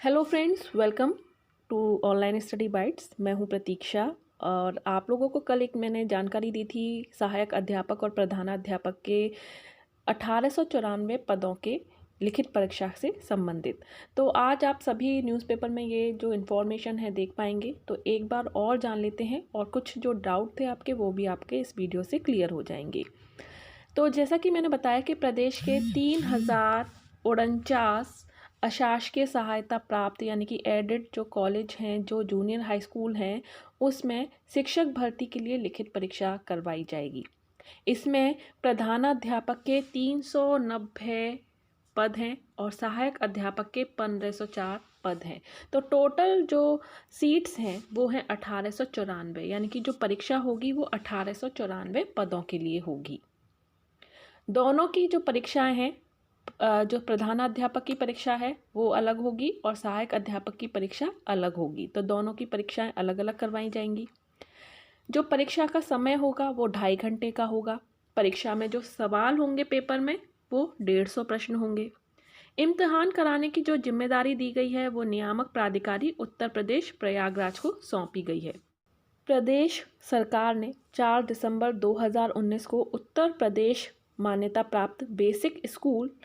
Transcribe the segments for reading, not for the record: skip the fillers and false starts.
Hello friends, welcome to online study bytes. मैं हूं प्रतीक्षा और आप लोगों को कल एक मैंने जानकारी दी थी सहायक अध्यापक और प्रधानाध्यापक के 1894 पदों के लिखित परीक्षा से संबंधित। तो आज आप सभी न्यूज़पेपर में ये जो इन्फॉर्मेशन है देख पाएंगे। तो एक बार और जान लेते हैं और कुछ जो डाउट थे आपके वो भी आपके इस वीडियो से क्लियर हो जाएंगे। तो जैसा कि मैंने बताया कि प्रदेश के 3049 अशासकीय सहायता प्राप्त यानी कि एडेड जो कॉलेज हैं, जो जूनियर हाई स्कूल हैं, उसमें शिक्षक भर्ती के लिए लिखित परीक्षा करवाई जाएगी। इसमें प्रधानाध्यापक के 390 पद हैं और सहायक अध्यापक के 1504 पद हैं। तो टोटल जो सीट्स हैं वो हैं 1894, यानी कि जो परीक्षा होगी वो 1894 पदों के लिए होगी। दोनों की जो परीक्षाएं हैं, जो प्रधानाध्यापक की परीक्षा है वो अलग होगी और सहायक अध्यापक की परीक्षा अलग होगी। तो दोनों की परीक्षाएं अलग अलग करवाई जाएंगी। जो परीक्षा का समय होगा वो 2.5 घंटे का होगा। परीक्षा में जो सवाल होंगे पेपर में वो 150 प्रश्न होंगे। इम्तिहान कराने की जो जिम्मेदारी दी गई है वो नियामक प्राधिकारी उत्तर प्रदेश प्रयागराज को सौंपी गई है। प्रदेश सरकार ने 4 दिसंबर 2019 को उत्तर प्रदेश मान्यता प्राप्त बेसिक स्कूल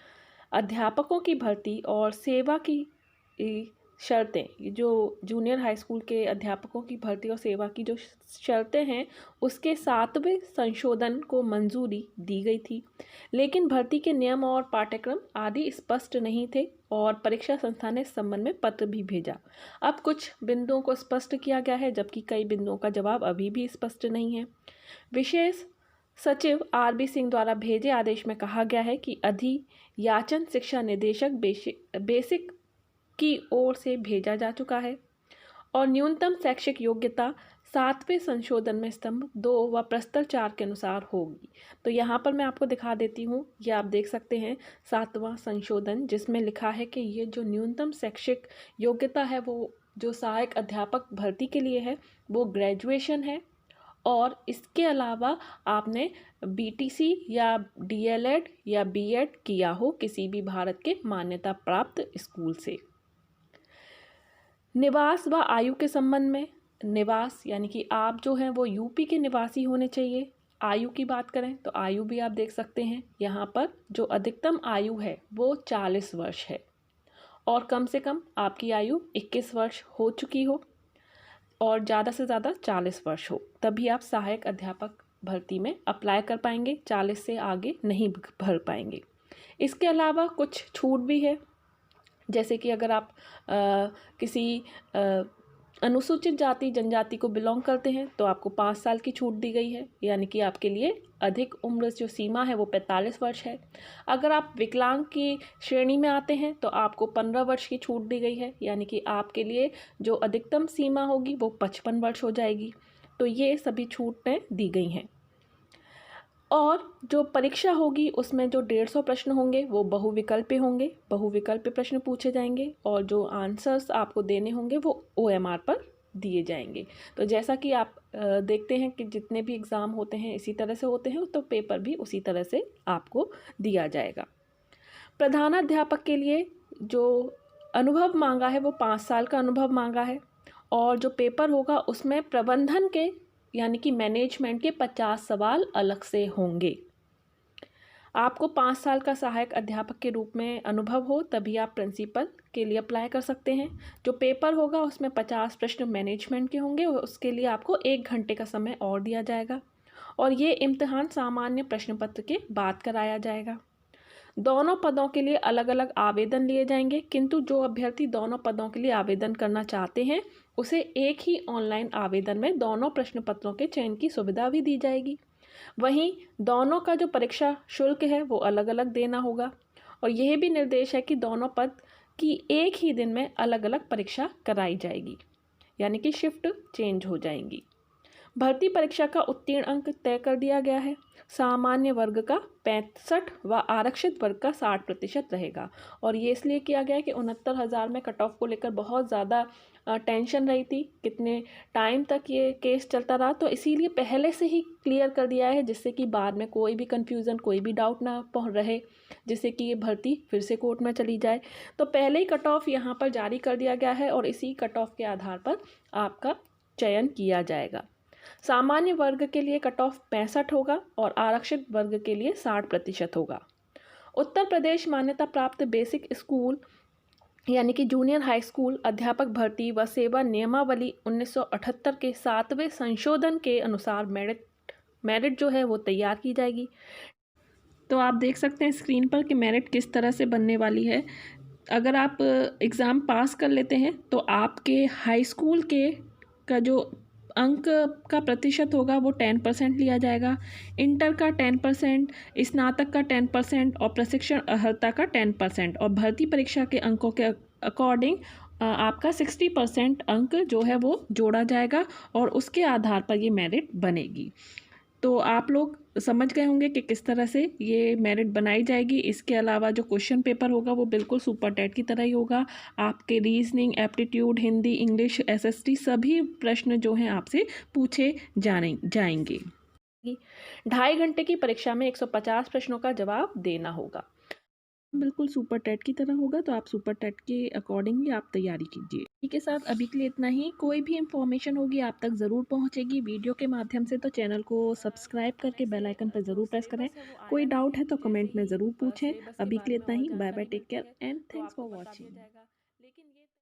अध्यापकों की भर्ती और सेवा की शर्तें, जो जूनियर हाई स्कूल के अध्यापकों की भर्ती और सेवा की जो शर्तें हैं उसके 7वें संशोधन को मंजूरी दी गई थी। लेकिन भर्ती के नियम और पाठ्यक्रम आदि स्पष्ट नहीं थे और परीक्षा संस्था ने इस संबंध में पत्र भी भेजा। अब कुछ बिंदुओं को स्पष्ट किया गया है जबकि कई बिंदुओं का जवाब अभी भी स्पष्ट नहीं है। विशेष सचिव आर.बी. सिंह द्वारा भेजे आदेश में कहा गया है कि अधियाचन शिक्षा निदेशक बेसिक की ओर से भेजा जा चुका है और न्यूनतम शैक्षिक योग्यता 7वें संशोधन में स्तंभ 2 व प्रस्तर 4 के अनुसार होगी। तो यहाँ पर मैं आपको दिखा देती हूँ, ये आप देख सकते हैं 7वां संशोधन, जिसमें लिखा है कि ये जो न्यूनतम शैक्षिक योग्यता है वो जो सहायक अध्यापक भर्ती के लिए है वो ग्रेजुएशन है और इसके अलावा आपने बीटीसी या डीएलएड या बीएड किया हो किसी भी भारत के मान्यता प्राप्त स्कूल से। निवास व आयु के संबंध में, निवास यानी कि आप जो हैं वो यूपी के निवासी होने चाहिए। आयु की बात करें तो आयु भी आप देख सकते हैं, यहाँ पर जो अधिकतम आयु है वो 40 वर्ष है और कम से कम आपकी आयु 21 वर्ष हो चुकी हो और ज़्यादा से ज़्यादा 40 वर्ष हो, तभी आप सहायक अध्यापक भर्ती में अप्लाई कर पाएंगे। 40 से आगे नहीं भर पाएंगे। इसके अलावा कुछ छूट भी है, जैसे कि अगर आप किसी अनुसूचित जाति जनजाति को बिलोंग करते हैं तो आपको 5 साल की छूट दी गई है, यानी कि आपके लिए अधिक उम्र जो सीमा है वो 45 वर्ष है। अगर आप विकलांग की श्रेणी में आते हैं तो आपको 15 वर्ष की छूट दी गई है, यानी कि आपके लिए जो अधिकतम सीमा होगी वो 55 वर्ष हो जाएगी। तो ये सभी छूटें दी गई हैं। और जो परीक्षा होगी उसमें जो 150 प्रश्न होंगे वो बहुविकल्पीय होंगे, बहुविकल्पीय प्रश्न पूछे जाएंगे और जो आंसर्स आपको देने होंगे वो OMR पर दिए जाएंगे। तो जैसा कि आप देखते हैं कि जितने भी एग्ज़ाम होते हैं इसी तरह से होते हैं, तो पेपर भी उसी तरह से आपको दिया जाएगा। प्रधानाध्यापक के लिए जो अनुभव मांगा है वो 5 साल का अनुभव मांगा है और जो पेपर होगा उसमें प्रबंधन के यानी कि मैनेजमेंट के 50 सवाल अलग से होंगे। आपको 5 साल का सहायक अध्यापक के रूप में अनुभव हो तभी आप प्रिंसिपल के लिए अप्लाई कर सकते हैं। जो पेपर होगा उसमें 50 प्रश्न मैनेजमेंट के होंगे और उसके लिए आपको 1 घंटे का समय और दिया जाएगा और ये इम्तिहान सामान्य प्रश्न पत्र के बाद कराया जाएगा। दोनों पदों के लिए अलग अलग आवेदन लिए जाएंगे, किंतु जो अभ्यर्थी दोनों पदों के लिए आवेदन करना चाहते हैं उसे एक ही ऑनलाइन आवेदन में दोनों प्रश्न पत्रों के चयन की सुविधा भी दी जाएगी। वहीं दोनों का जो परीक्षा शुल्क है वो अलग अलग देना होगा और यह भी निर्देश है कि दोनों पद की एक ही दिन में अलग अलग परीक्षा कराई जाएगी, यानी कि शिफ्ट चेंज हो जाएंगी। भर्ती परीक्षा का उत्तीर्ण अंक तय कर दिया गया है। सामान्य वर्ग का 65 व आरक्षित वर्ग का 60% रहेगा। और ये इसलिए किया गया है कि 69,000 में कट ऑफ को लेकर बहुत ज़्यादा टेंशन रही थी, कितने टाइम तक ये केस चलता रहा, तो इसीलिए पहले से ही क्लियर कर दिया है, जिससे कि बाद में कोई भी कन्फ्यूज़न, कोई भी डाउट ना रहे, जिससे कि ये भर्ती फिर से कोर्ट में चली जाए। तो पहले ही कट ऑफ यहाँ पर जारी कर दिया गया है और इसी कट ऑफ के आधार पर आपका चयन किया जाएगा। सामान्य वर्ग के लिए कट ऑफ 65 होगा और आरक्षित वर्ग के लिए 60% होगा। उत्तर प्रदेश मान्यता प्राप्त बेसिक स्कूल यानी कि जूनियर हाई स्कूल अध्यापक भर्ती व सेवा नियमावली 1978 के 7वें संशोधन के अनुसार मेरिट जो है वो तैयार की जाएगी। तो आप देख सकते हैं स्क्रीन पर कि मेरिट किस तरह से बनने वाली है। अगर आप एग्ज़ाम पास कर लेते हैं तो आपके हाई स्कूल के का जो अंक का प्रतिशत होगा वो 10% लिया जाएगा, इंटर का 10%, स्नातक का 10% और प्रशिक्षण अर्हता का 10%, और भर्ती परीक्षा के अंकों के अकॉर्डिंग आपका 60% अंक जो है वो जोड़ा जाएगा और उसके आधार पर ये मेरिट बनेगी। तो आप लोग समझ गए होंगे कि किस तरह से ये मेरिट बनाई जाएगी। इसके अलावा जो क्वेश्चन पेपर होगा वो बिल्कुल सुपर टेट की तरह ही होगा। आपके reasoning, aptitude, Hindi, English, SST सभी प्रश्न जो हैं आपसे पूछे जाएंगे। 2.5 घंटे की परीक्षा में 150 प्रश्नों का जवाब देना होगा। बिल्कुल सुपर टेट की तरह होगा, तो आप सुपर टेट के अकॉर्डिंग ही आप तैयारी कीजिए। इसी के साथ अभी के लिए इतना ही। कोई भी इंफॉर्मेशन होगी आप तक ज़रूर पहुंचेगी वीडियो के माध्यम से, तो चैनल को सब्सक्राइब करके बेल आइकन पर ज़रूर प्रेस करें। कोई डाउट है तो कमेंट में ज़रूर पूछें। अभी के लिए इतना ही। Bye bye, take care and thanks for watching.